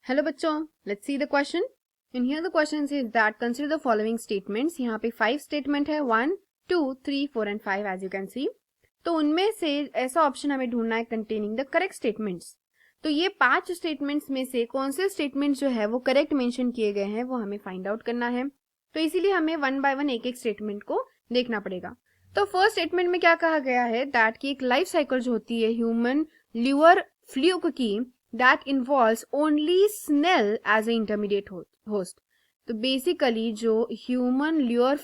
Hello बच्चों, let's see the question. In here the question is that consider the following statements. यहाँ पे 5 statement है, 1, 2, 3, 4 and 5 as you can see. तो उनमें से ऐसा ऑप्शन हमें ढूंढना है कंटेनिंग द करेक्ट स्टेटमेंट्स. तो ये 5 स्टेटमेंट्स में से कौन से स्टेटमेंट जो है वो करेक्ट मेंशन किए गए हैं वो हमें फाइंड आउट करना है. तो इसीलिए हमें वन बाय वन एक एक स्टेटमेंट को देखना पड़ेगा. तो फर्स्ट स्टेटमेंट में क्या कहा गया है दैट की एक लाइफ साइकिल जो होती है ह्यूमन ल्यूअर फ्लूक की, that involves only snail as an intermediate host. तो बेसिकली जो ह्यूमन लीवर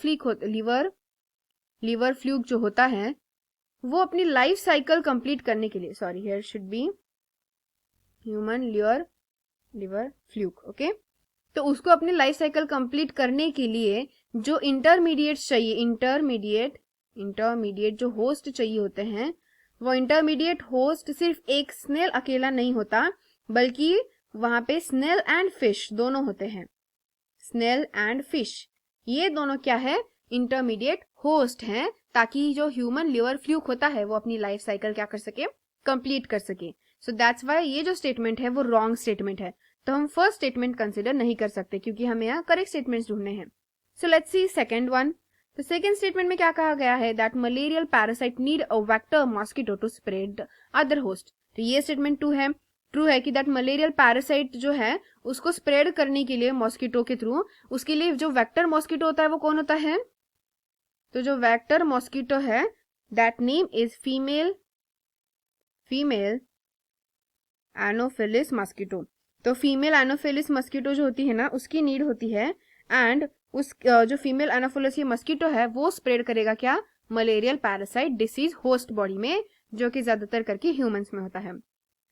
फ्लूक जो होता है वो अपनी लाइफ साइकिल कंप्लीट करने के लिए, sorry here should be human liver fluke, okay. तो उसको अपनी लाइफ साइकिल कंप्लीट करने के लिए जो इंटरमीडिएट चाहिए, इंटरमीडिएट जो होस्ट चाहिए होते हैं, वो इंटरमीडिएट होस्ट सिर्फ एक स्नेल अकेला नहीं होता बल्कि वहां पे स्नेल एंड फिश दोनों होते हैं. स्नेल एंड फिश ये दोनों क्या है, इंटरमीडिएट होस्ट हैं, ताकि जो ह्यूमन लिवर फ्लूक होता है वो अपनी लाइफ साइकिल क्या कर सके, कंप्लीट कर सके. सो दैट्स वाई ये जो स्टेटमेंट है वो रॉन्ग स्टेटमेंट है. तो हम फर्स्ट स्टेटमेंट कंसिडर नहीं कर सकते क्योंकि हमें यहाँ करेक्ट स्टेटमेंट्स ढूंढने हैं. So let's see second one. तो सेकंड स्टेटमेंट में क्या कहा गया है that malarial parasite need a vector mosquito to spread other host. तो ये स्टेटमेंट ट्रू है कि दैट मलेरियल पैरासाइट जो है उसको स्प्रेड करने के लिए मॉस्किटो के थ्रू, उसके लिए जो वेक्टर मॉस्किटो होता है वो कौन होता है. तो जो वेक्टर मॉस्किटो है that name is female Anopheles mosquito. तो फीमेल एनोफिलिस मॉस्किटो जो होती है ना उसकी नीड होती है, एंड उस जो फीमेल एनोफिलिस मॉस्किटो है वो स्प्रेड करेगा क्या, malarial parasite disease host body में, जो कि ज्यादातर करके ह्यूमंस में होता है.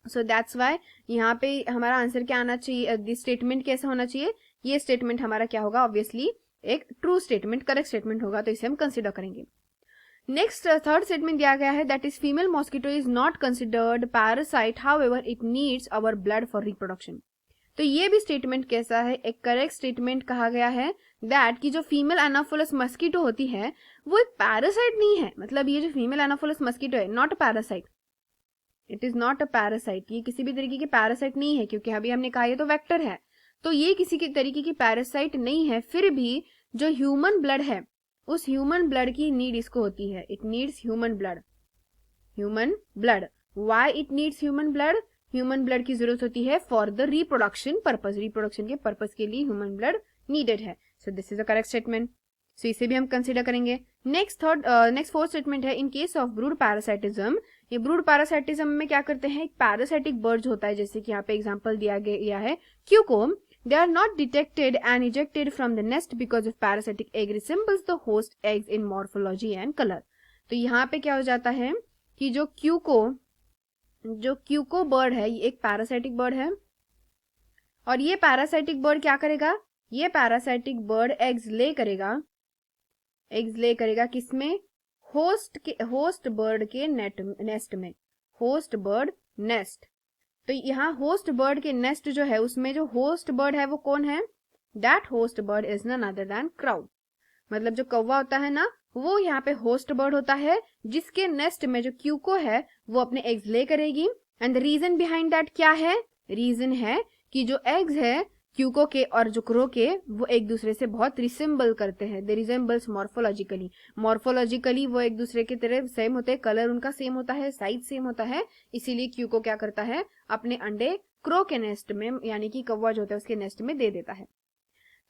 सो दैट्स वाई यहाँ पे हमारा आंसर क्या आना चाहिए, दिस स्टेटमेंट कैसा होना चाहिए, ये स्टेटमेंट हमारा क्या होगा, ऑब्वियसली एक ट्रू स्टेटमेंट, करेक्ट स्टेटमेंट होगा. तो इसे हम कंसिडर करेंगे. नेक्स्ट थर्ड स्टेटमेंट दिया गया है that is female mosquito is not considered parasite however it needs our blood for reproduction. तो ये भी स्टेटमेंट कैसा है, एक करेक्ट स्टेटमेंट कहा गया है दैट की जो फीमेल एनाफोलस मस्कीटो होती है वो एक पैरासाइट नहीं है. मतलब ये जो फीमेल एनाफोलस मस्कीटो है not a parasite, it is not a parasite. ये किसी भी तरीके की पैरासाइट नहीं है क्योंकि अभी हमने कहा ये तो वेक्टर है. तो ये किसी के तरीके की पैरासाइट नहीं है. फिर भी जो ह्यूमन ब्लड है उस ह्यूमन ब्लड की नीड इसको होती है. It needs human blood. Why it needs human blood की जरूरत होती है for the reproduction purpose. Reproduction के पर्पज के लिए ह्यूमन ब्लड नीडेड है. So this is a correct statement. सो इसे भी हम कंसिडर करेंगे. नेक्स्ट फोर्थ स्टेटमेंट है in case of brood parasitism. ये ब्रूड पैरासाइटिज्म में क्या करते हैं, एक पैरासाइटिक बर्ड जो होता है, जैसे कि यहाँ पे एग्जांपल दिया गया है क्यूकोम, they are not detected and ejected from the nest because of parasitic egg resembles the host eggs in morphology and color. तो यहाँ पे क्या हो जाता है कि जो क्यूको बर्ड है ये एक पैरासाइटिक बर्ड है, और ये पैरासाइटिक बर्ड क्या करेगा, ये पैरासाइटिक बर्ड एग्स ले करेगा किसमें, होस्ट बर्ड के नेस्ट में, होस्ट बर्ड नेस्ट. तो यहाँ होस्ट बर्ड के नेस्ट जो है उसमें जो होस्ट बर्ड है वो कौन है, that host bird is none other than crow. मतलब जो कौवा होता है ना वो यहाँ पे होस्ट बर्ड होता है जिसके नेस्ट में जो क्यूको है वो अपने एग्स ले करेगी. And the reason behind that क्या है, रीजन है कि जो एग्स है क्यूको के और जो क्रो के वो एक दूसरे से बहुत रिसेम्बल करते हैं. दे रिसेम्बल्स मॉर्फोलॉजिकली वो एक दूसरे की तरह सेम होते हैं, कलर उनका सेम होता है, साइज सेम होता है. इसीलिए क्यूको क्या करता है, अपने अंडे क्रो के नेस्ट में यानी कि कौवा जो होता है उसके नेस्ट में दे देता है.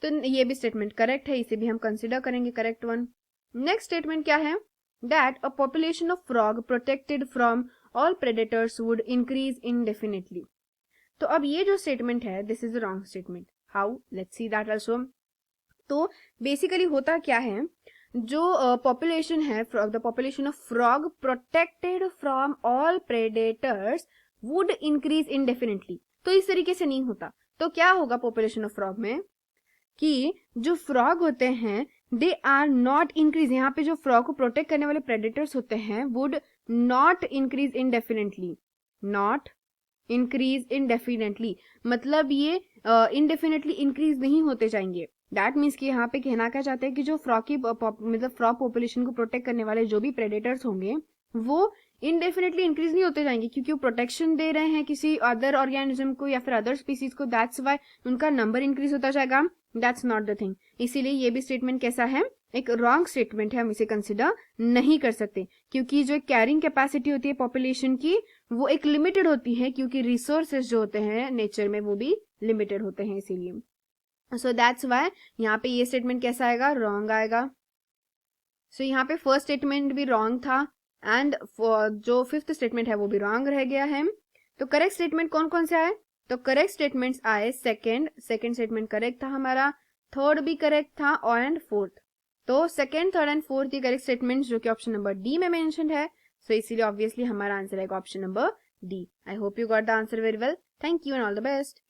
तो ये भी स्टेटमेंट करेक्ट है, इसे भी हम कंसिडर करेंगे करेक्ट वन. नेक्स्ट स्टेटमेंट क्या है that a population of frog protected from all predators would increase indefinitely. तो अब ये जो स्टेटमेंट है this is the wrong statement. How, let's see that also. तो बेसिकली होता क्या है, जो पॉपुलेशन है, the population of frog protected from all predators would increase indefinitely. तो इस तरीके से नहीं होता. तो क्या होगा पॉपुलेशन ऑफ फ्रॉग में कि जो फ्रॉग होते हैं दे आर नॉट इंक्रीज, यहाँ पे जो फ्रॉग को प्रोटेक्ट करने वाले प्रेडेटर्स होते हैं would not increase indefinitely, not increase indefinitely. मतलब ये इनडेफिनेटली इंक्रीज नहीं होते जाएंगे. दैट मीन्स कि यहाँ पे कहना क्या चाहते हैं कि जो फ्रॉग की मतलब फ्रॉग पॉपुलेशन को प्रोटेक्ट करने वाले जो भी प्रेडेटर्स होंगे वो इनडेफिनेटली इंक्रीज नहीं होते जाएंगे, क्योंकि वो प्रोटेक्शन दे रहे हैं किसी अदर ऑर्गेनिज्म को या फिर अदर स्पीसीज को, दैट्स वाई उनका नंबर इंक्रीज होता जाएगा। That's not the thing. इसीलिए ये भी स्टेटमेंट कैसा है, एक रॉन्ग स्टेटमेंट है, हम इसे कंसिडर नहीं कर सकते, क्योंकि जो कैरिंग कैपेसिटी होती है पॉपुलेशन की वो एक लिमिटेड होती है, क्योंकि रिसोर्सेज जो होते हैं नेचर में वो भी लिमिटेड होते हैं, इसीलिए सो दैट्स वाई यहाँ पे ये स्टेटमेंट कैसा आएगा, रॉन्ग आएगा। सो यहाँ पे फर्स्ट स्टेटमेंट भी रॉन्ग था एंड जो फिफ्थ स्टेटमेंट है वो भी रॉन्ग रह गया है। तो करेक्ट स्टेटमेंट कौन कौन से आए, तो करेक्ट स्टेटमेंट्स आए सेकंड स्टेटमेंट करेक्ट था हमारा, थर्ड भी करेक्ट था और एंड फोर्थ। तो सेकंड, थर्ड एंड फोर्थ की करेक्ट स्टेटमेंट्स जो कि ऑप्शन नंबर डी में मेंशन्ड है। सो इसीलिए ऑब्वियसली हमारा आंसर आएगा option number D. I hope you got the answer very well. Thank you and all the best.